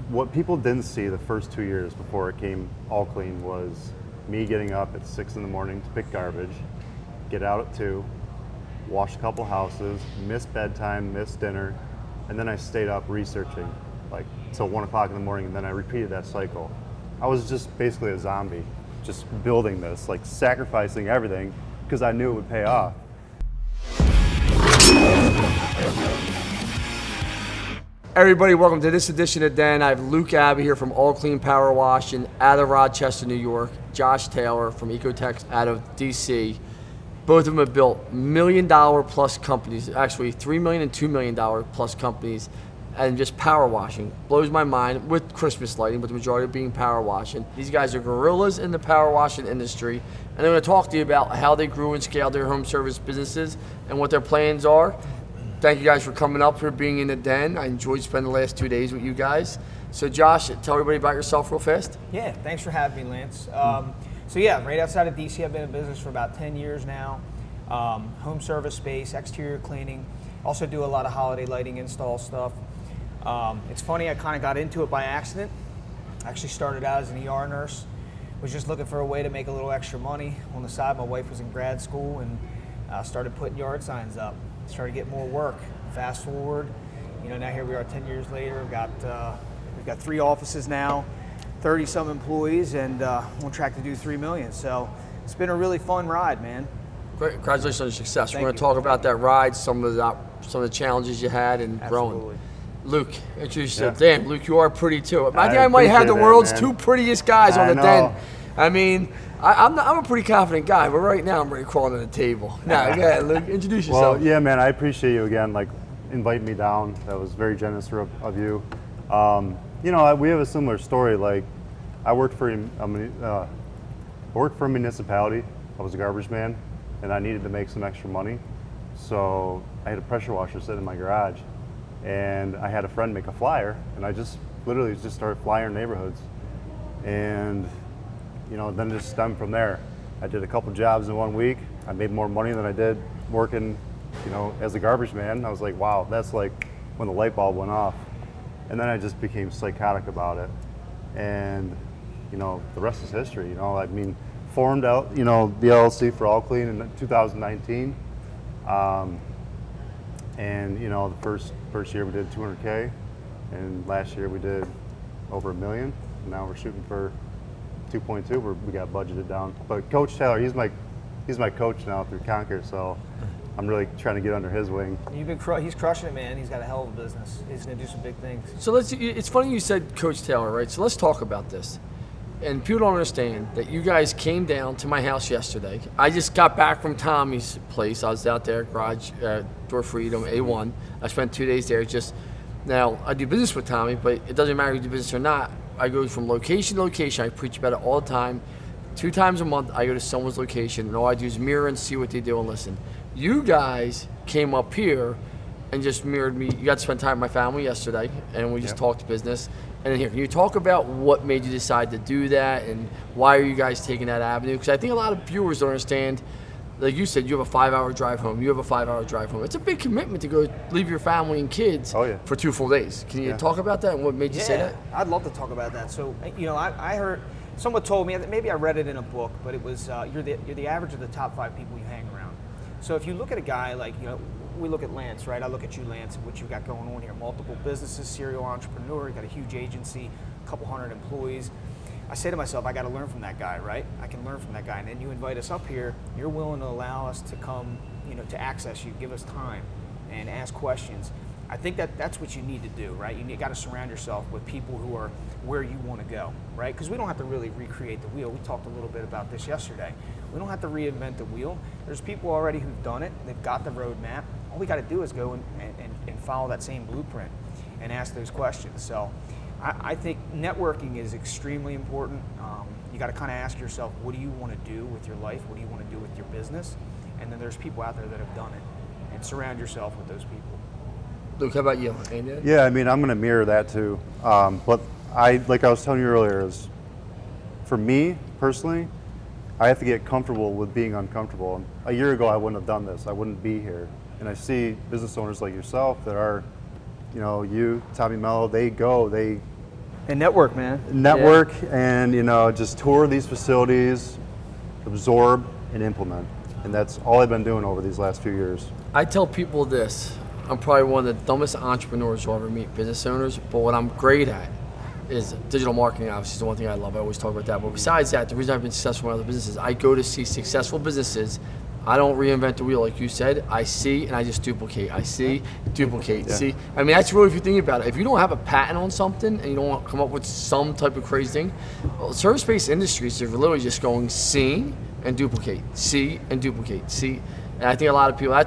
what people didn't see the first 2 years before it came all clean was me getting up at 6 in the morning to pick garbage, get out at 2, wash a couple houses, miss bedtime, miss dinner, and then I stayed up researching like till 1 o'clock in the morning, and then I repeated that cycle. I was just basically a zombie, just building this, like sacrificing everything because I knew it would pay off. Everybody, welcome to this edition of Den. I have Luke Abbott here from All Clean Power Wash out of Rochester, New York. Josh Taylor from EcoTek out of DC. Both of them have built $1 million plus companies, actually $3 million and $2 million plus companies, and just power washing. Blows my mind with Christmas lighting, but the majority of being power washing. These guys are gorillas in the power washing industry, and they're going to talk to you about how they grew and scaled their home service businesses and what their plans are. Thank you guys for coming up here, being in the Den. I enjoyed spending the last 2 days with you guys. So Josh, tell everybody about yourself real fast. Yeah, thanks for having me, Lance. So yeah, right outside of DC, I've been in business for about 10 years now. Home service space, exterior cleaning. Also do a lot of holiday lighting install stuff. It's funny, I kind of got into it by accident. I actually started out as an ER nurse. Was just looking for a way to make a little extra money on the side. My wife was in grad school and started putting yard signs up. Started getting more work. Fast forward, now here we are 10 years later. We've got 3 offices now, 30 some employees, and on track to do 3 million. So it's been a really fun ride, man. Great, congratulations on your success. Thank We're going to you. talk about that ride, some of the challenges you had and Absolutely. growing. Luke, introduce yourself. Yeah. Damn, Luke, you are pretty too. I I think I might have the appreciate that, world's man. 2 prettiest guys on I the know. Den. I mean, I'm a pretty confident guy, but right now I'm ready to crawl under the table. Now, go ahead, Luke, introduce yourself. Well, yeah, man, I appreciate you again, like inviting me down. That was very generous of you. We have a similar story. Like, I worked for a municipality. I was a garbage man, and I needed to make some extra money. So I had a pressure washer sitting in my garage, and I had a friend make a flyer, and I just literally just started flyering neighborhoods, and then it just stemmed from there. I did a couple jobs in 1 week. I made more money than I did working, as a garbage man. I was like, wow, that's like when the light bulb went off. And then I just became psychotic about it. And, the rest is history. Formed out, the LLC for All Clean in 2019. The first year we did 200K, and last year we did over $1 million. And now we're shooting for 2.2. We got budgeted down. But Coach Taylor, he's my coach now through Conquer, so I'm really trying to get under his wing. He's crushing it, man. He's got a hell of a business. He's going to do some big things. So it's funny you said Coach Taylor, right? So let's talk about this. And people don't understand that you guys came down to my house yesterday. I just got back from Tommy's place. I was out there, garage, Door Freedom, A1. I spent 2 days there. Now, I do business with Tommy, but it doesn't matter if you do business or not. I go from location to location. I preach about it all the time. 2 times a month, I go to someone's location, and all I do is mirror and see what they do and listen. You guys came up here and just mirrored me. You got to spend time with my family yesterday, and we just talked business. And then here, can you talk about what made you decide to do that, and why are you guys taking that avenue? Because I think a lot of viewers don't understand. Like you said, you have a 5-hour drive home. You have a 5-hour drive home. It's a big commitment to go leave your family and kids for 2 full days. Can you talk about that and what made you say that? I'd love to talk about that. So, I heard someone told me, maybe I read it in a book, but it was you're the average of the top 5 people you hang around. So if you look at a guy like, we look at Lance, right? I look at you, Lance, and what you've got going on here. Multiple businesses, serial entrepreneur, you got a huge agency, a couple hundred employees. I say to myself, I got to learn from that guy, right? I can learn from that guy. And then you invite us up here, you're willing to allow us to come, to access you, give us time and ask questions. I think that's what you need to do, right? You got to surround yourself with people who are where you want to go, right? Because we don't have to really recreate the wheel. We talked a little bit about this yesterday. We don't have to reinvent the wheel. There's people already who've done it. They've got the roadmap. All we got to do is go and follow that same blueprint and ask those questions. So I think networking is extremely important. You got to kind of ask yourself, what do you want to do with your life? What do you want to do with your business? And then there's people out there that have done it. And surround yourself with those people. Luke, how about you? Yeah, I'm going to mirror that too. But like I was telling you earlier, is for me personally, I have to get comfortable with being uncomfortable. And a year ago, I wouldn't have done this. I wouldn't be here. And I see business owners like yourself that are, you, Tommy Mello, they And network, man. Network and, just tour these facilities, absorb and implement. And that's all I've been doing over these last few years. I tell people this. I'm probably one of the dumbest entrepreneurs you'll ever meet, business owners, but what I'm great at is digital marketing. Obviously is the one thing I love. I always talk about that. But besides that, the reason I've been successful in other businesses, I go to see successful businesses. I don't reinvent the wheel like you said. I see and I just duplicate. I see, duplicate, see. I mean, that's really, if you think about it, if you don't have a patent on something and you don't come up with some type of crazy thing, well, service-based industries are literally just going see and duplicate, see and duplicate, see. And I think a lot of people,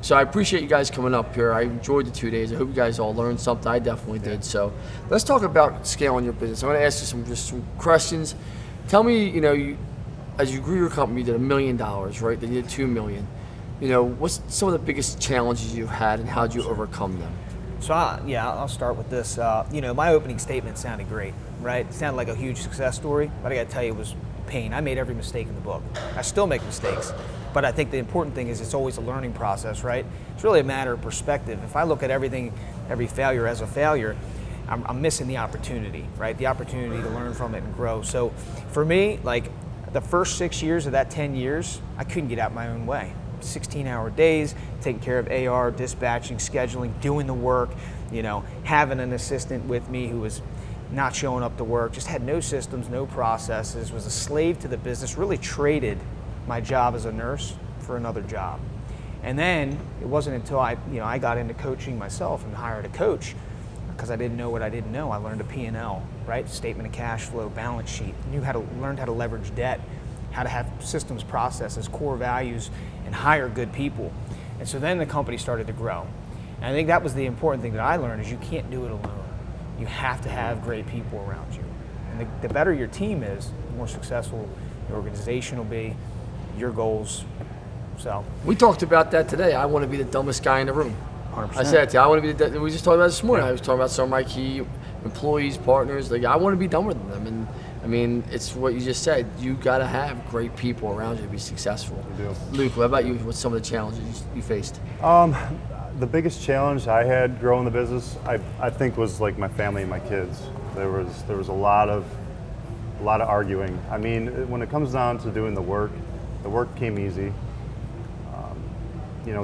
so I appreciate you guys coming up here. I enjoyed the 2 days. I hope you guys all learned something. I definitely did. So let's talk about scaling your business. I'm going to ask you some questions. Tell me, as you grew your company, you did $1 million, right? Then you did $2 million. What's some of the biggest challenges you've had and how did you overcome them? So I'll start with this. My opening statement sounded great, right? It sounded like a huge success story, but I got to tell you, it was pain. I made every mistake in the book. I still make mistakes, but I think the important thing is it's always a learning process, right? It's really a matter of perspective. If I look at every failure as a failure, I'm missing the opportunity, right? The opportunity to learn from it and grow. So for me, like the first 6 years of that 10 years, I couldn't get out my own way. 16-hour days, taking care of AR, dispatching, scheduling, doing the work, having an assistant with me who was not showing up to work, just had no systems, no processes, was a slave to the business, really traded my job as a nurse for another job. And then it wasn't until I got into coaching myself and hired a coach, because I didn't know what I didn't know. I learned a P&L, right? Statement of cash flow, balance sheet, learned how to leverage debt, how to have systems, processes, core values, and hire good people. And so then the company started to grow. And I think that was the important thing that I learned, is you can't do it alone. You have to have great people around you. And the better your team is, the more successful your organization will be, your goals. So we talked about that today. I want to be the dumbest guy in the room. 100%. I said it to you. I want to be we just talked about this morning. I was talking about some of my key employees, partners. Like, I want to be dumber than them. And I mean, it's what you just said. You got to have great people around you to be successful. You do. Luke, what about you? What's some of the challenges you faced? The biggest challenge I had growing the business, I think, was like my family and my kids. There was a lot of arguing. I mean, when it comes down to doing the work came easy.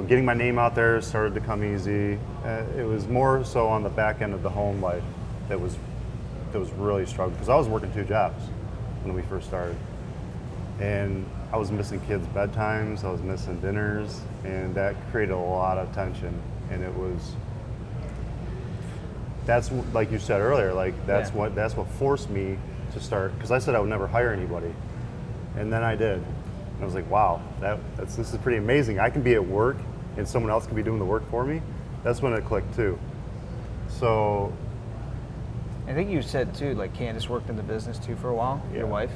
Getting my name out there started to come easy. It was more so on the back end of the home life that was really struggling, because I was working 2 jobs when we first started, and I was missing kids' bedtimes, I was missing dinners, and that created a lot of tension. And that's like you said earlier, like that's what forced me to start, because I said I would never hire anybody, and then I did. And I was like, wow, this is pretty amazing. I can be at work and someone else can be doing the work for me. That's when it clicked too. So I think you said too, like Candace worked in the business too for a while, your wife?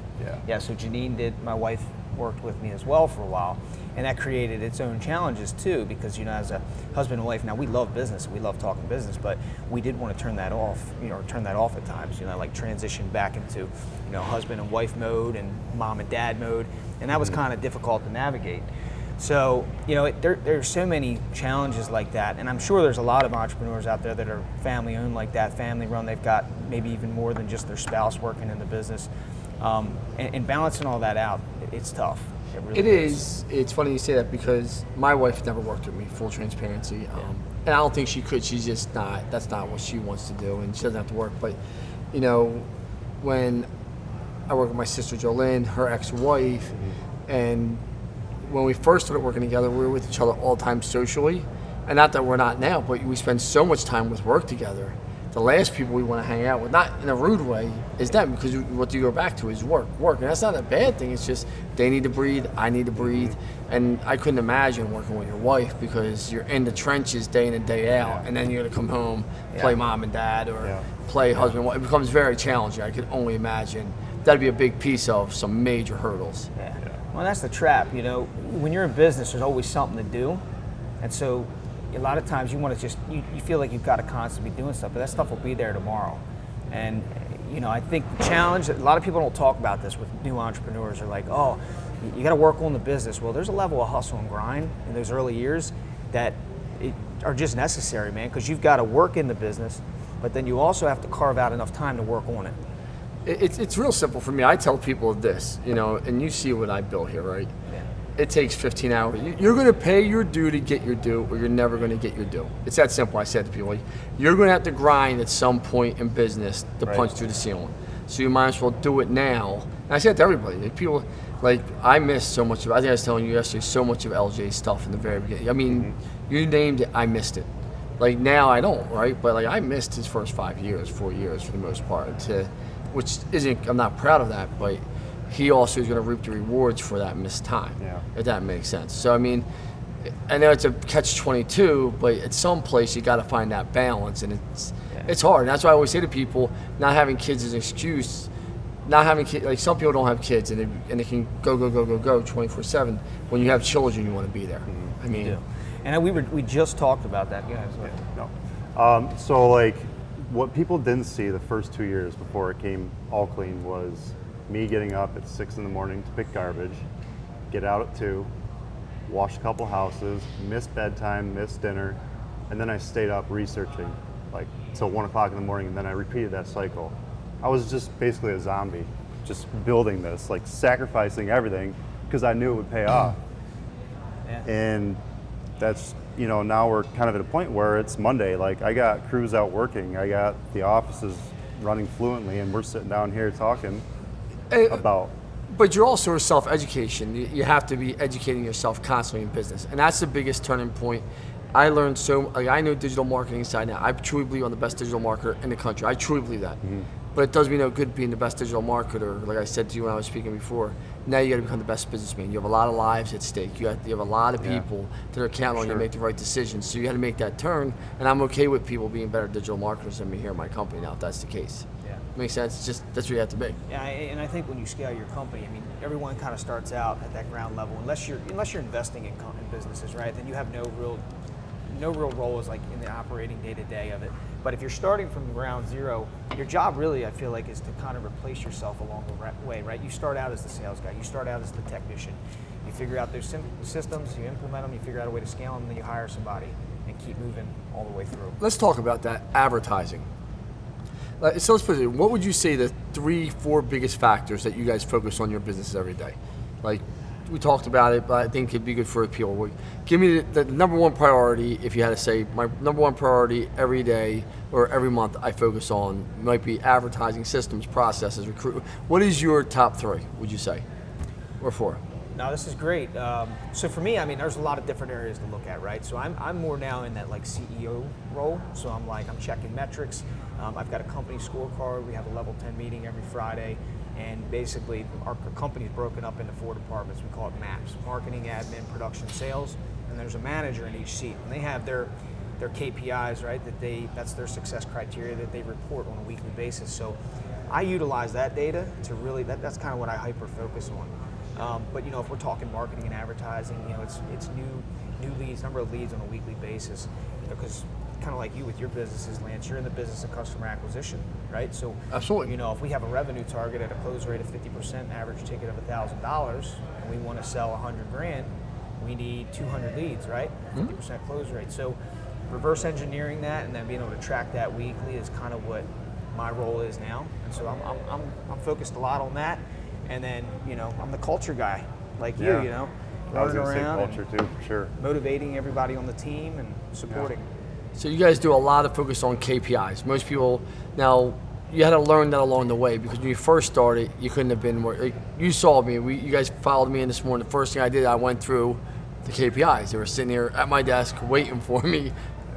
Yeah, so Janine did, my wife worked with me as well for a while. And that created its own challenges too, because as a husband and wife, now we love business, we love talking business, but we did want to turn that off, at times, like transition back into, husband and wife mode and mom and dad mode. And that was kind of difficult to navigate. So, there's so many challenges like that, and I'm sure there's a lot of entrepreneurs out there that are family owned like that, family run. They've got maybe even more than just their spouse working in the business, and balancing all that out, it's tough. It really is. It's funny you say that, because my wife never worked with me, full transparency, and I don't think she could. She's just not. That's not what she wants to do, and she doesn't have to work. But, when I work with my sister Jolene, her ex-wife, and when we first started working together, we were with each other all the time socially. And not that we're not now, but we spend so much time with work together. The last people we want to hang out with, not in a rude way, is them, because what you go back to is work. And that's not a bad thing. It's just they need to breathe, I need to breathe. And I couldn't imagine working with your wife, because you're in the trenches day in and day out, and then you're going to come home, play mom and dad, or play husband and wife. It becomes very challenging. I could only imagine. That'd be a big piece of some major hurdles. Well, that's the trap. When you're in business, there's always something to do, and so a lot of times you want to you feel like you've got to constantly be doing stuff, but that stuff will be there tomorrow. And I think the challenge, a lot of people don't talk about this with new entrepreneurs. Are like, oh, you got to work on the business. Well, there's a level of hustle and grind in those early years that are just necessary, man, because you've got to work in the business. but then you also have to carve out enough time to work on it. It's real simple for me. I tell people this, and you see what I built here, right? Yeah. It takes 15 hours. You're going to pay your due to get your due, or you're never going to get your due. It's that simple. I said to people, you're going to have to grind at some point in business to punch through the ceiling. So you might as well do it now. And I said to everybody, people, I missed so much of, I think I was telling you yesterday, so much of LJ's stuff in the very beginning. I mean, you named it, I missed it. Now I don't, right? But I missed his first 4 years for the most part, which isn't, I'm not proud of that, but he also is going to reap the rewards for that missed time, if that makes sense. So, I mean, I know it's a catch-22, but at some place you got to find that balance, and it's hard. And that's why I always say to people, not having kids is an excuse. Not having kids, some people don't have kids, and they can go 24/7. When you have children, you want to be there. I mean, and we just talked about that. So what people didn't see the first 2 years before it came all clean was me getting up at 6 in the morning to pick garbage, get out at 2, wash a couple houses, miss bedtime, miss dinner, and then I stayed up researching till 1 o'clock in the morning, and then I repeated that cycle. I was just basically a zombie, just building this, sacrificing everything because I knew it would pay off. And that's, now we're kind of at a point where it's Monday. I got crews out working. I got the offices running fluently, and we're sitting down here talking about. But you're also a self-education. You have to be educating yourself constantly in business. And that's the biggest turning point. I learned I know digital marketing inside now. I truly believe I'm the best digital marketer in the country. I truly believe that. But it does me no good being the best digital marketer. Like I said to you when I was speaking before, now you got to become the best businessman. You have a lot of lives at stake. You have a lot of people that are counting on you to make the right decisions. So you got to make that turn. And I'm okay with people being better digital marketers than me here in my company now, if that's the case. Makes sense. It's just that's what you have to be. Yeah, and I think when you scale your company, everyone kind of starts out at that ground level, unless you're investing in businesses, right? Then you have no real role as in the operating day-to-day of it. But if you're starting from ground zero, your job really, I feel is to kind of replace yourself along the way, right? You start out as the sales guy, you start out as the technician, you figure out those systems, you implement them, you figure out a way to scale them, and then you hire somebody and keep moving all the way through. Let's talk about that advertising. So let's put it, what would you say the 3-4 biggest factors that you guys focus on your business every day? We talked about it, but I think it'd be good for people. Give me the number one priority, if you had to say, my number one priority every day or every month I focus on might be advertising, systems, processes, recruit. What is your top 3, would you say, or 4? No, this is great. So for me, there's a lot of different areas to look at, right? So I'm more now in that CEO role. So I'm checking metrics. I've got a company scorecard. We have a level 10 meeting every Friday. And basically, our company is broken up into 4 departments. We call it MAPS: marketing, admin, production, sales. And there's a manager in each seat. And they have their KPIs, right? That's their success criteria that they report on a weekly basis. So I utilize that data to really, that's kind of what I hyper focus on. But if we're talking marketing and advertising, it's new leads, number of leads on a weekly basis. Because kind of like you with your businesses, Lance, you're in the business of customer acquisition, right? So absolutely. If we have a revenue target at a close rate of 50%, average ticket of $1,000, and we want to sell $100,000, we need 200 leads, right? 50% close rate. So reverse engineering that and then being able to track that weekly is kind of what my role is now. And so I'm focused a lot on that. And then, I'm the culture guy, like you, I was running going to say around culture too, for sure. motivating everybody on the team and supporting. So you guys do a lot of focus on KPIs. Most people, now, you had to learn that along the way, because when you first started, you couldn't have been more, you saw me, you guys followed me in this morning. The first thing I did, I went through the KPIs. They were sitting here at my desk waiting for me.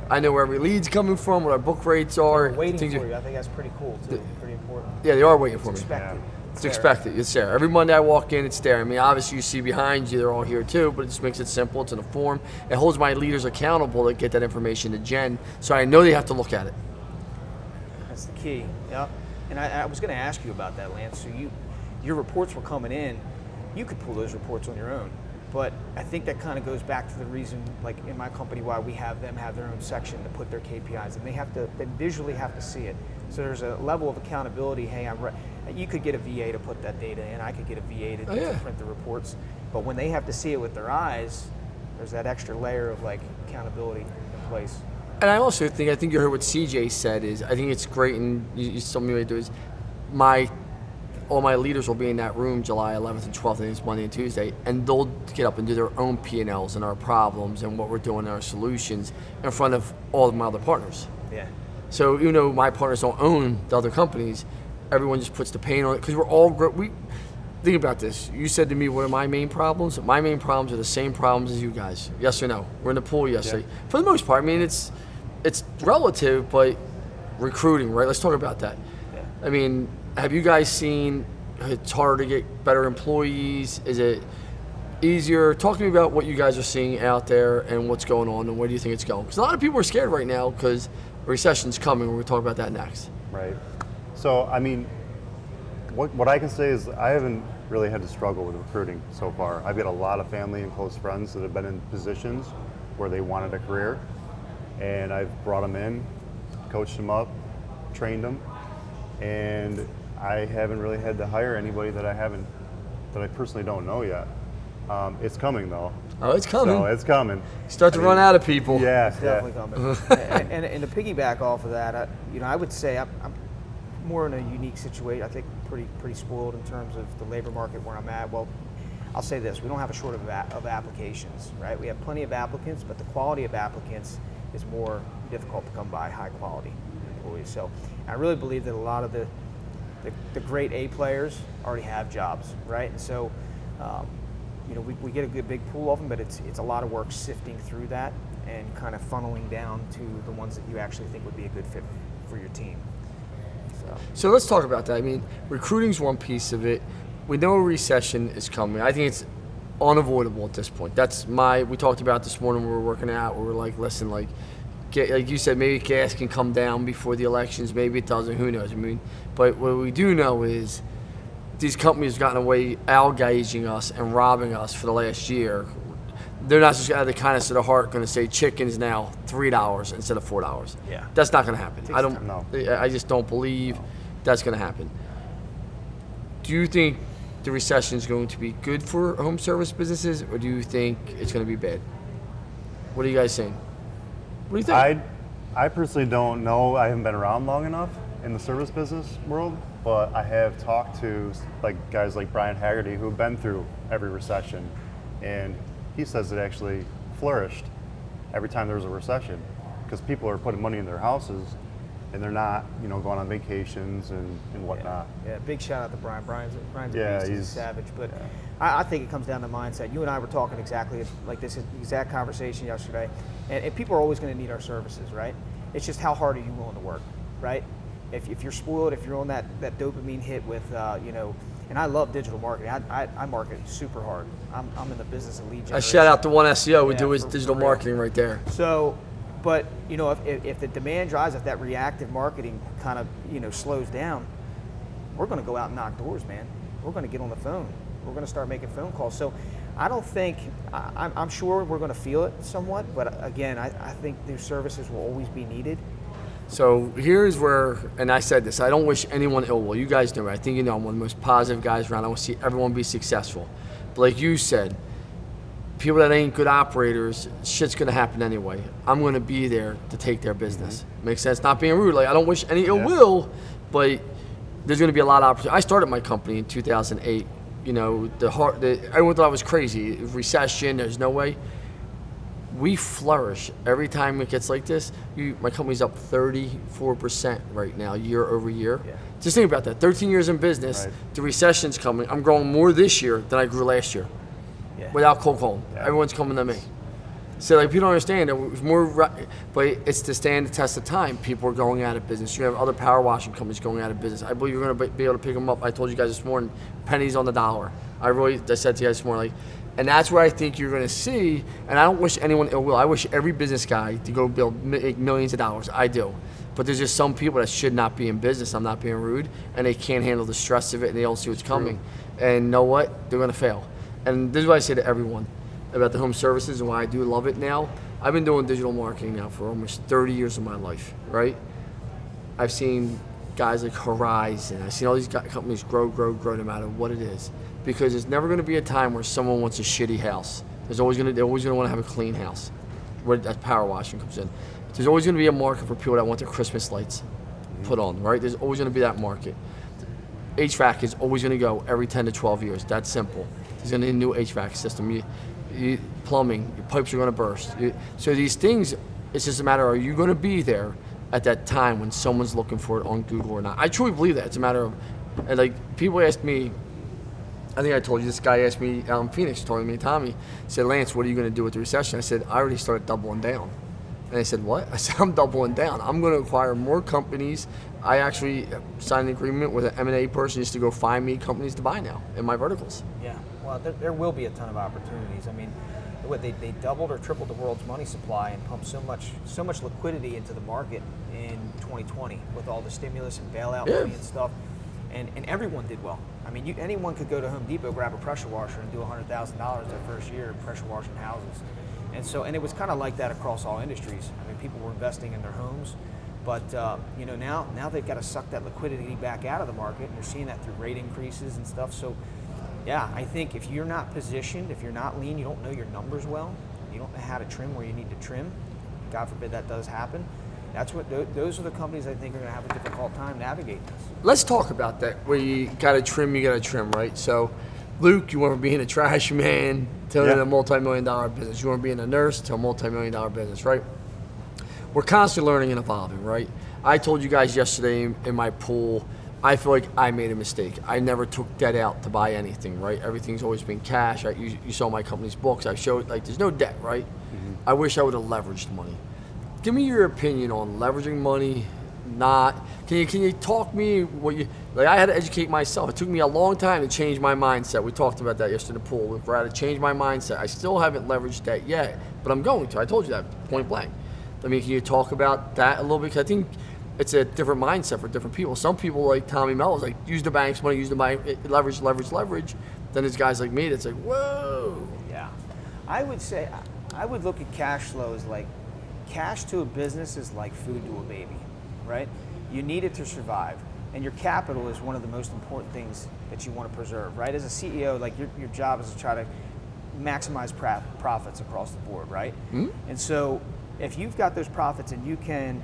I know where every lead's coming from, what our book rates are. They're waiting for you. I think that's pretty cool too, pretty important. Yeah, they are waiting for me. Expected. It's expected. It's there. Every Monday I walk in, it's there. Obviously you see behind you, they're all here too, but it just makes it simple. It's in a form. It holds my leaders accountable to get that information to Jen, so I know they have to look at it. That's the key. Yep. And I was going to ask you about that, Lance. So your reports were coming in. You could pull those reports on your own, but I think that kind of goes back to the reason, like in my company, why we have them have their own section to put their KPIs, and they visually have to see it. So there's a level of accountability. Hey, you could get a VA to put that data in. I could get a VA to print the reports. But when they have to see it with their eyes, there's that extra layer of accountability in place. And I also think you heard what CJ said is, I think it's great, and you told me what to do is, all my leaders will be in that room July 11th and 12th, and it's Monday and Tuesday, and they'll get up and do their own P&Ls and our problems and what we're doing, our solutions in front of all of my other partners. Yeah. So even though my partners don't own the other companies, everyone just puts the pain on it because we're all think about this. You said to me, what are my main problems? My main problems are the same problems as you guys. Yes or no? We're in the pool yesterday. Yeah. For the most part, I mean, it's relative, but recruiting, right? Let's talk about that. Yeah. I mean, have you guys seen it's harder to get better employees? Is it easier? Talk to me about what you guys are seeing out there and what's going on and where do you think it's going? Because a lot of people are scared right now because a recession's coming. We're going to talk about that next. Right. So, I mean, what I can say is I haven't really had to struggle with recruiting so far. I've got a lot of family and close friends that have been in positions where they wanted a career, and I've brought them in, coached them up, trained them, and I haven't really had to hire anybody that I personally don't know yet. It's coming though. Oh, it's coming. So it's coming. Start to run out of people. Yeah, it's definitely coming. and to piggyback off of that, I would say I'm more in a unique situation. I think pretty spoiled in terms of the labor market where I'm at. Well, I'll say this: we don't have a shortage of applications, right? We have plenty of applicants, but the quality of applicants is more difficult to come by. High quality employees. So I really believe that a lot of the great A players already have jobs, right? And so. We get a good big pool of them, but it's a lot of work sifting through that and kind of funneling down to the ones that you actually think would be a good fit for your team. So let's talk about that. I mean, recruiting's one piece of it. We know a recession is coming. I think it's unavoidable at this point. We talked about this morning when we were working out. We were like, listen, like you said, maybe gas can come down before the elections. Maybe it doesn't. Who knows? I mean, but what we do know is these companies have gotten away outgauging us and robbing us for the last year. They're not just out of the kindness of their heart going to say chicken is now $3 instead of $4. Yeah, that's not going to happen. I just don't believe that's going to happen. Do you think the recession is going to be good for home service businesses, or do you think it's going to be bad? What are you guys saying? What do you think? I personally don't know. I haven't been around long enough in the service business world, but I have talked to guys like Brian Haggerty who've been through every recession, and he says it actually flourished every time there was a recession because people are putting money in their houses and they're not, going on vacations and whatnot. Yeah, big shout out to Brian. Brian's a beast, he's a savage. But I think it comes down to mindset. You and I were talking exactly like this exact conversation yesterday, and people are always going to need our services, right? It's just how hard are you willing to work, right? If you're spoiled, if you're on that dopamine hit with, and I love digital marketing. I market super hard. I'm in the business of lead generation. I shout out to one SEO would do his digital marketing right there. So, but if the demand drives, if that reactive marketing kind of slows down, we're going to go out and knock doors, man. We're going to get on the phone. We're going to start making phone calls. So, I don't think I'm sure we're going to feel it somewhat, but again, I think these services will always be needed. So here's where, and I said this, I don't wish anyone ill will. You guys know it. I think I'm one of the most positive guys around. I want to see everyone be successful. But like you said, people that ain't good operators, shit's going to happen anyway. I'm going to be there to take their business. Makes sense? Not being rude. Like, I don't wish any ill will, but there's going to be a lot of opportunity. I started my company in 2008. Everyone thought I was crazy. Recession, there's no way. We flourish every time it gets like this. My company's up 34% right now, year over year. Yeah. Just think about that. 13 years in business, right. The recession's coming. I'm growing more this year than I grew last year, without cold calling. Yeah. Everyone's coming to me. So people don't understand. It was more, but it's to stand the test of time. People are going out of business. You have other power washing companies going out of business. I believe you're going to be able to pick them up. I told you guys this morning, pennies on the dollar. I said to you guys this morning, and that's where I think you're going to see, and I don't wish anyone ill will. I wish every business guy to go make millions of dollars. I do. But there's just some people that should not be in business. I'm not being rude. And they can't handle the stress of it, and they don't see what's coming. And you know what? They're going to fail. And this is what I say to everyone about the home services and why I do love it now. I've been doing digital marketing now for almost 30 years of my life, right? I've seen guys like Horizon. I've seen all these companies grow no matter what it is. Because there's never going to be a time where someone wants a shitty house. They're always going to want to have a clean house, where that power washing comes in. There's always going to be a market for people that want their Christmas lights put on, right? There's always going to be that market. HVAC is always going to go every 10 to 12 years. That's simple. There's going to be a new HVAC system. Plumbing, your pipes are going to burst. So these things, it's just a matter of, are you going to be there at that time when someone's looking for it on Google or not? I truly believe that. It's a matter of, and like, people ask me, I think I told you, this guy asked me out in Phoenix, told me, Tommy, said, Lance, what are you going to do with the recession? I said, I already started doubling down. And they said, what? I said, I'm doubling down. I'm going to acquire more companies. I actually signed an agreement with an M&A person just to go find me companies to buy now in my verticals. Yeah, well, there will be a ton of opportunities. I mean, they doubled or tripled the world's money supply and pumped so much liquidity into the market in 2020 with all the stimulus and bailout money and stuff, and everyone did well. I mean, anyone could go to Home Depot, grab a pressure washer, and do $100,000 their first year pressure washing houses. And it was kind of like that across all industries. I mean, people were investing in their homes, but now they've got to suck that liquidity back out of the market, and you're seeing that through rate increases and stuff. So, yeah, I think if you're not positioned, if you're not lean, you don't know your numbers well, you don't know how to trim where you need to trim. God forbid that does happen. Those are the companies I think are going to have a difficult time navigating this. Let's talk about that. Where you got to trim, right? So, Luke, you went from being a trash man to a multi-million-dollar business. You want to being a nurse to a multi-million-dollar business, right? We're constantly learning and evolving, right? I told you guys yesterday in my pool, I feel like I made a mistake. I never took debt out to buy anything, right? Everything's always been cash. You saw my company's books. I showed, like, there's no debt, right? Mm-hmm. I wish I would have leveraged money. Give me your opinion on leveraging money, not. Can you talk me what you, like, I had to educate myself. It took me a long time to change my mindset. We talked about that yesterday in the pool. Where I had to change my mindset. I still haven't leveraged that yet, but I'm going to. I told you that point blank. I mean, can you talk about that a little bit? 'Cause I think it's a different mindset for different people. Some people, like Tommy Mello's, like, use the bank's money, leverage. Then there's guys like me that's like, whoa. Yeah. I would say, I would look at cash flow as like, cash to a business is like food to a baby, right? You need it to survive. And your capital is one of the most important things that you want to preserve, right? As a CEO, like, your job is to try to maximize profits across the board, right? Mm-hmm. And so if you've got those profits and you can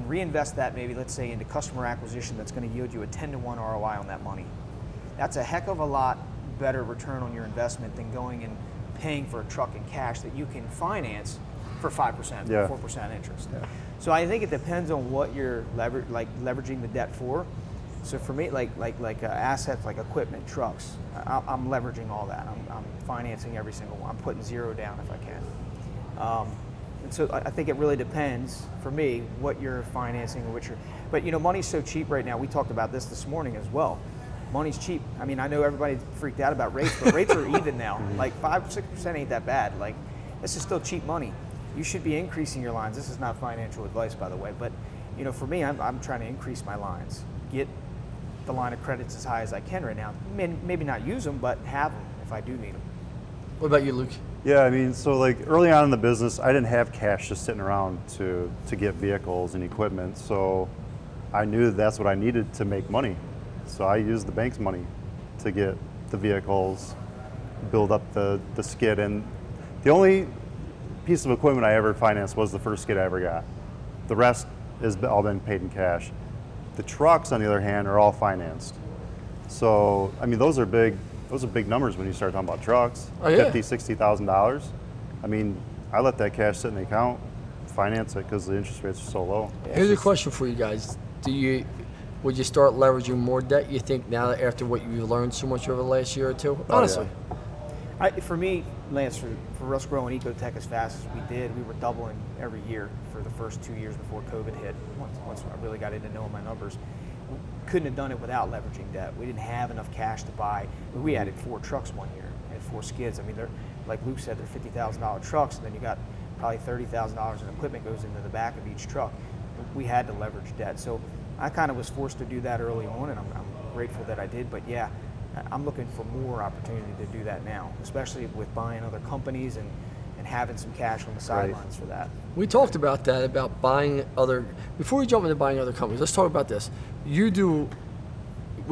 reinvest that, maybe, let's say, into customer acquisition that's going to yield you a 10-to-1 ROI on that money. That's a heck of a lot better return on your investment than going and paying for a truck in cash that you can finance for 5%, 4% interest. Yeah. So I think it depends on what you're leveraging the debt for. So for me, like assets like equipment, trucks, I'm leveraging all that. I'm financing every single one. I'm putting zero down if I can. And so I think it really depends, for me, what you're financing or but money's so cheap right now. We talked about this morning as well. Money's cheap. I mean, I know everybody freaked out about rates, but rates are even now. Like 5-6% ain't that bad. Like, this is still cheap money. You should be increasing your lines. This is not financial advice, by the way, but for me, I'm trying to increase my lines, get the line of credits as high as I can right now. Maybe not use them, but have them if I do need them. What about you, Luke? Yeah, I mean, so like early on in the business, I didn't have cash just sitting around to get vehicles and equipment. So I knew that's what I needed to make money. So I used the bank's money to get the vehicles, build up the skid. And the only piece of equipment I ever financed was the first skid I ever got. The rest has all been paid in cash. The trucks, on the other hand, are all financed. So, I mean, those are big numbers when you start talking about trucks. Oh, yeah. $50,000, $60,000. I mean, I let that cash sit in the account, finance it because the interest rates are so low. Here's a question for you guys. Would you start leveraging more debt, you think, now after what you've learned so much over the last year or two? Honestly. Oh, yeah. For me, Lance, for us growing EcoTek as fast as we did, we were doubling every year for the first 2 years before COVID hit. Once I really got into knowing my numbers, we couldn't have done it without leveraging debt. We didn't have enough cash to buy. We added 4 trucks one year and 4 skids. I mean, they're, like Luke said, they're $50,000 trucks, and then you got probably $30,000 in equipment goes into the back of each truck. We had to leverage debt. So I kind of was forced to do that early on, and I'm grateful that I did. But yeah, I'm looking for more opportunity to do that now, especially with buying other companies and having some cash on the sidelines for that. We talked about that, about buying other, before we jump into buying other companies, let's talk about this. We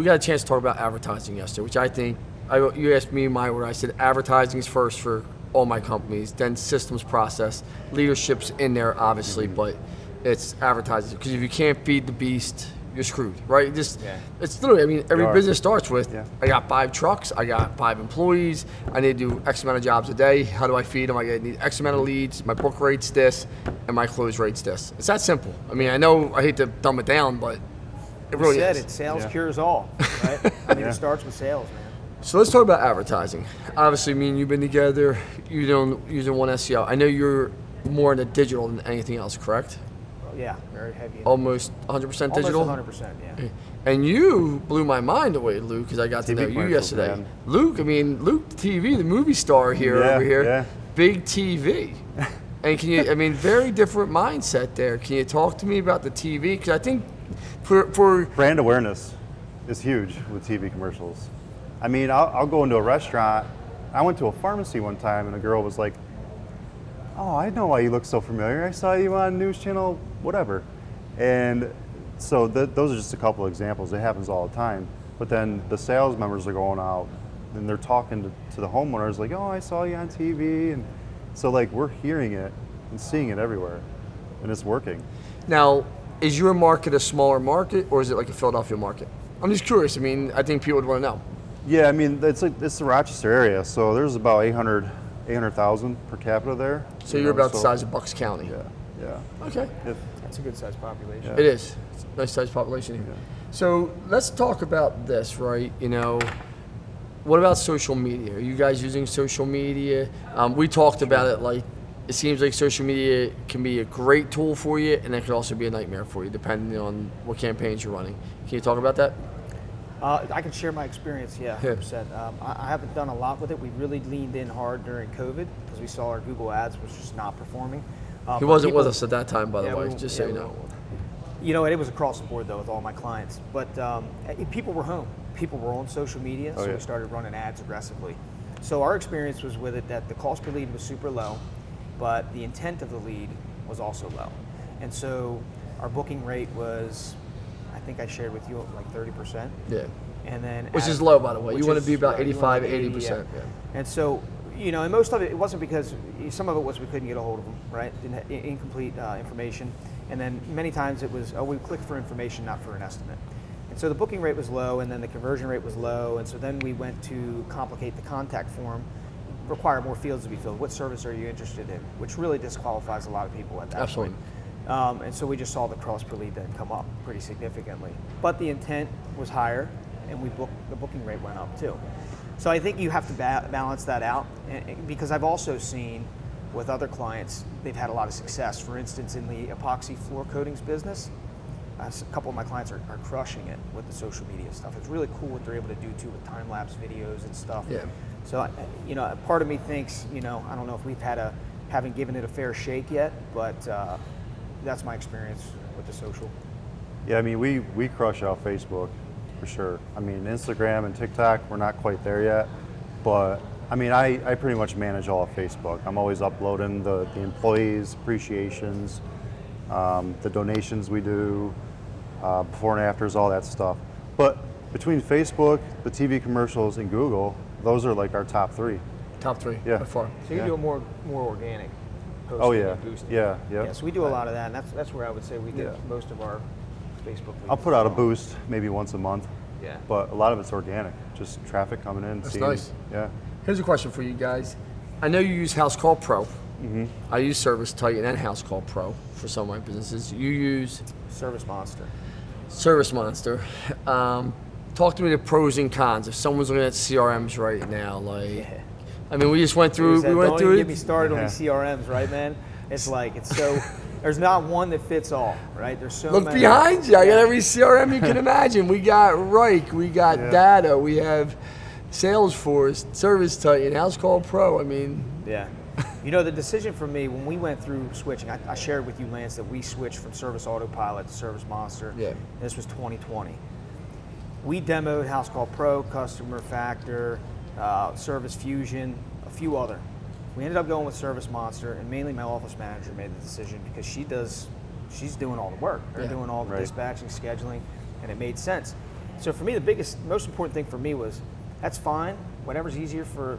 got a chance to talk about advertising yesterday, which I think, you asked me my word, I said advertising is first for all my companies. Then systems, process, leadership's in there obviously, but it's advertising. Because if you can't feed the beast, you're screwed, right? It's literally, I mean, every business starts with, I got 5 trucks, I got 5 employees, I need to do X amount of jobs a day. How do I feed them? I need X amount of leads, my book rate's this, and my close rate's this. It's that simple. I mean, I know I hate to dumb it down, but it really is. It sales cures all, right? I mean, it starts with sales, man. So let's talk about advertising. Obviously, me and you've been together, you don't using one SEO. I know you're more into digital than anything else, correct? Yeah, very heavy. Almost 100% digital? Almost 100%, yeah. And you blew my mind away, Luke, because I got to know you yesterday. Man. Luke TV, the movie star over here, Yeah. big TV. And can you, I mean, very different mindset there. Can you talk to me about the TV? Because I think for Brand awareness is huge with TV commercials. I mean, I'll go into a restaurant. I went to a pharmacy one time and a girl was like, "Oh, I know why you look so familiar. I saw you on news channel, whatever." And so those are just a couple of examples. It happens all the time. But then the sales members are going out and they're talking to the homeowners like, "Oh, I saw you on TV." And so like we're hearing it and seeing it everywhere, and it's working. Now, is your market a smaller market or is it like a Philadelphia market? I'm just curious. I mean, I think people would want to know. Yeah, I mean, it's the Rochester area, so there's about 800,000 per capita there. So you're about the size of Bucks County. Yeah. Okay. That's a good sized population. It is. It's a nice sized population here. So let's talk about this, right? You know, what about social media? Are you guys using social media? We talked about it, like, it seems like social media can be a great tool for you, and it can also be a nightmare for you, depending on what campaigns you're running. Can you talk about that? I can share my experience, 100%. I haven't done a lot with it. We really leaned in hard during COVID because we saw our Google ads was just not performing. He wasn't with us at that time, by the way, just so you know. You know, it was across the board, though, with all my clients. But people were home. People were on social media, so we started running ads aggressively. So our experience was with it that the cost per lead was super low, but the intent of the lead was also low. And so our booking rate was, I think I shared with you, like 30%. Yeah. And then which is low, by the way. You want to be about 85, 80%. Yeah. And so, you know, and most of it wasn't because, some of it was we couldn't get a hold of them, right? Didn't have incomplete information. And then many times it was, we clicked for information, not for an estimate. And so the booking rate was low, and then the conversion rate was low. And so then we went to complicate the contact form, require more fields to be filled. What service are you interested in? Which really disqualifies a lot of people at that point. And so we just saw the cost per lead then come up pretty significantly. But the intent was higher, and the booking rate went up too. So I think you have to balance that out, because I've also seen with other clients, they've had a lot of success. For instance, in the epoxy floor coatings business, a couple of my clients are crushing it with the social media stuff. It's really cool what they're able to do too with time-lapse videos and stuff. Yeah. So, you know, part of me thinks, you know, I don't know if we've haven't given it a fair shake yet, but that's my experience with the social. Yeah, I mean, we crush out Facebook for sure. I mean, Instagram and TikTok, we're not quite there yet, but I mean, I pretty much manage all of Facebook. I'm always uploading the employees' appreciations, the donations we do, before and afters, all that stuff. But between Facebook, the TV commercials, and Google, those are like our top 3. Top 3, Yeah. by far. So you're doing more organic posting Oh yeah, and boosting. yeah. So we do a lot of that, and that's where I would say we get most of our Facebook leads. I'll put out a boost maybe once a month. Yeah. But a lot of it's organic, just traffic coming in. That's seeing, nice. Yeah. Here's a question for you guys. I know you use House Call Pro. I use Service Titan and House Call Pro for some of my businesses. You use Service Monster. Service Monster. Talk to me the pros and cons. If someone's looking at CRMs right now, like, I mean, we just went through. Don't even get me started on these CRMs, right, man? It's like it's so. There's not one that fits all, right? There's so Look many. behind you. I got every CRM you can imagine. We got Rike, we got Data, we have Salesforce, Service Titan, House Call Pro. I mean, yeah. You know, the decision for me when we went through switching, I shared with you, Lance, that we switched from Service Autopilot to Service Monster. Yeah. This was 2020. We demoed House Call Pro, Customer Factor, Service Fusion, a few other. We ended up going with Service Monster, and mainly my office manager made the decision because she's doing all the work. They're doing all the dispatching, scheduling, and it made sense. So for me, the most important thing for me was, that's fine, whatever's easier for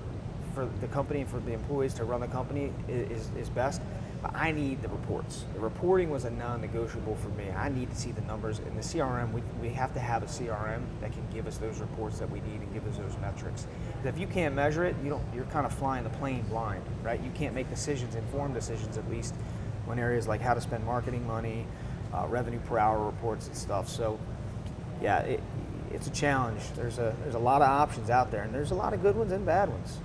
for the company and for the employees to run the company is best. But I need the reports. The reporting was a non-negotiable for me. I need to see the numbers. In the CRM, we have to have a CRM that can give us those reports that we need and give us those metrics. If you can't measure it, you're kind of flying the plane blind, right? You can't make decisions, informed decisions at least, on areas like how to spend marketing money, revenue per hour reports and stuff. So, yeah, it's a challenge. There's a lot of options out there, and there's a lot of good ones and bad ones.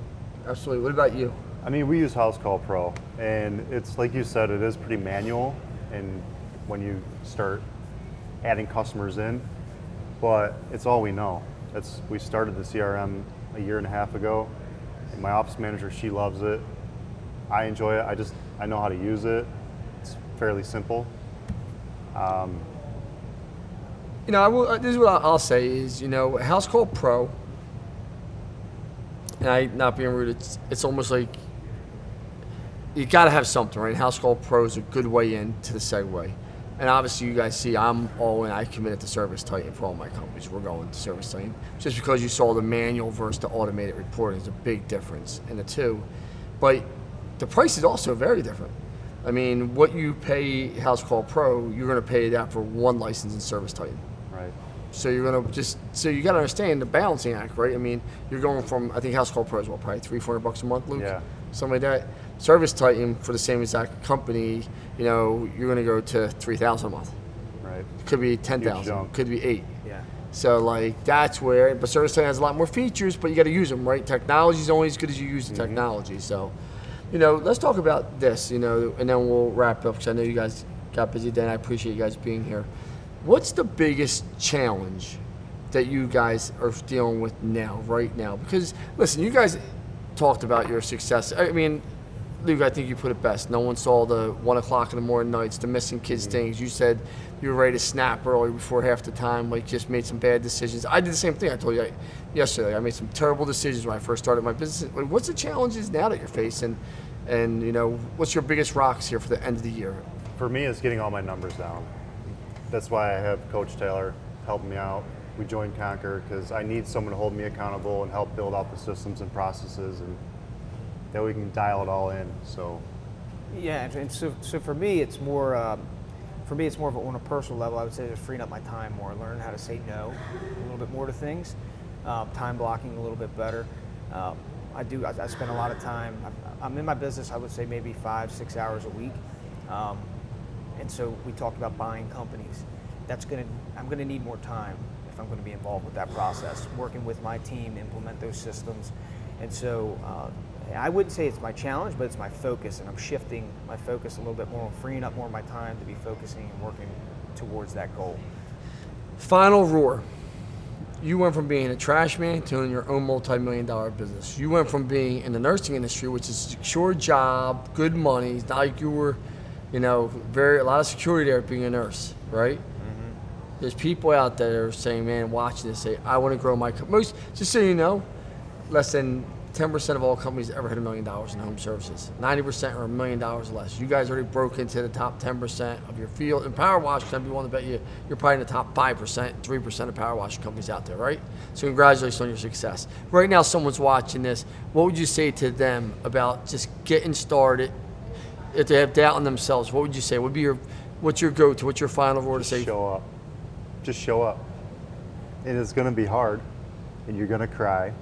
Absolutely. What about you? I mean, we use House Call Pro, and it's like you said, it is pretty manual, and when you start adding customers in, but it's all we know. We started the CRM a year and a half ago, and my office manager, she loves it. I enjoy it. I know how to use it. It's fairly simple. This is what I'll say is, House Call Pro, and I'm not being rude, it's almost like you got to have something, right? House Call Pro is a good way into the segue. And obviously you guys see I'm all in. I committed to Service Titan for all my companies. We're going to Service Titan. Just because you saw the manual versus the automated reporting is a big difference in the two. But the price is also very different. I mean, what you pay House Call Pro, you're going to pay that for one license in Service Titan. Right. So you're going to so you got to understand the balancing act, right? I mean, you're going from, I think House Call Pro is what, probably $300-$400 a month, Luke? Yeah. Something like that. Service Titan for the same exact company, you're going to go to $3,000 a month. Right. Could be Huge $10,000. jump. Could be $8,000. Yeah. So that's where. But Service Titan has a lot more features, but you got to use them, right? Technology is only as good as you use the technology. So, let's talk about this, and then we'll wrap up because I know you guys got busy today. And I appreciate you guys being here. What's the biggest challenge that you guys are dealing with right now? Because listen, you guys talked about your success. I mean, Luke, I think you put it best. No one saw the 1 o'clock in the morning nights, the missing kids things. You said you were ready to snap early before half the time, just made some bad decisions. I did the same thing. I told you yesterday. I made some terrible decisions when I first started my business. What's the challenges now that you're facing? And what's your biggest rocks here for the end of the year? For me, it's getting all my numbers down. That's why I have Coach Taylor helping me out. We joined Conquer because I need someone to hold me accountable and help build out the systems and processes, and that we can dial it all in. So, yeah, and so for me, it's more. For me, it's more of on a personal level. I would say just freeing up my time more, learning how to say no a little bit more to things, time blocking a little bit better. I spend a lot of time. I'm in my business. I would say maybe 5-6 hours a week. And so we talked about buying companies. I'm gonna need more time if I'm gonna be involved with that process, working with my team to implement those systems. And so I wouldn't say it's my challenge, but it's my focus, and I'm shifting my focus a little bit more, freeing up more of my time to be focusing and working towards that goal. Final roar. You went from being a trash man to owning your own multi-million-dollar business. You went from being in the nursing industry, which is a secure job, good money. It's not like you were, a lot of security there being a nurse, right? Mm-hmm. There's people out there saying, man, watching this, say, I want to grow my company. Just so you know, less than 10% of all companies ever hit $1 million in home services. 90% are $1 million less. You guys already broke into the top 10% of your field. And Power Wash, because I'd be willing to bet you're probably in the top 5%, 3% of Power Wash companies out there, right? So congratulations on your success. Right now, someone's watching this. What would you say to them about just getting started? If they have doubt in themselves, what would you say? What's your go-to? What's your final word to say? show up. Just show up. And it's going to be hard, and you're going to cry,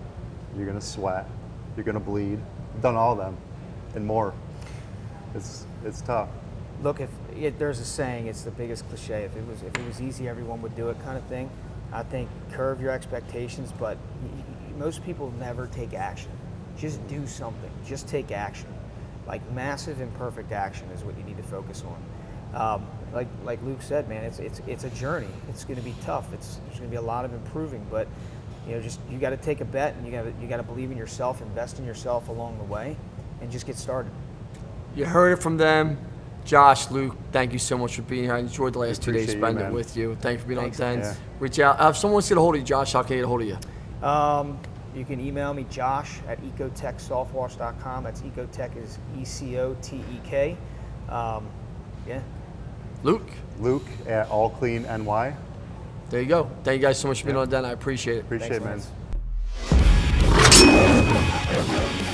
you're going to sweat, you're going to bleed. I've done all of them and more. It's tough. Look, there's a saying, it's the biggest cliche. If it was easy, everyone would do it kind of thing. I think curve your expectations, but most people never take action. Just do something. Just take action. Like massive imperfect action is what you need to focus on. Like Luke said, man, it's a journey. It's going to be tough. There's going to be a lot of improving, but you got to take a bet, and you got to believe in yourself, invest in yourself along the way, and just get started. You heard it from them. Josh, Luke, thank you so much for being here. I enjoyed the last 2 days spending it with you. Thank you for being on 10. Yeah. Reach out. If someone wants to get a hold of you, Josh, how can they get a hold of you? You can email me, Josh, at EcoTekSoftwash.com. That's EcoTek is ECOTEK. Yeah. Luke at All Clean NY. There you go. Thank you guys so much for being on, Dan. I appreciate it. Appreciate it, man. Thanks,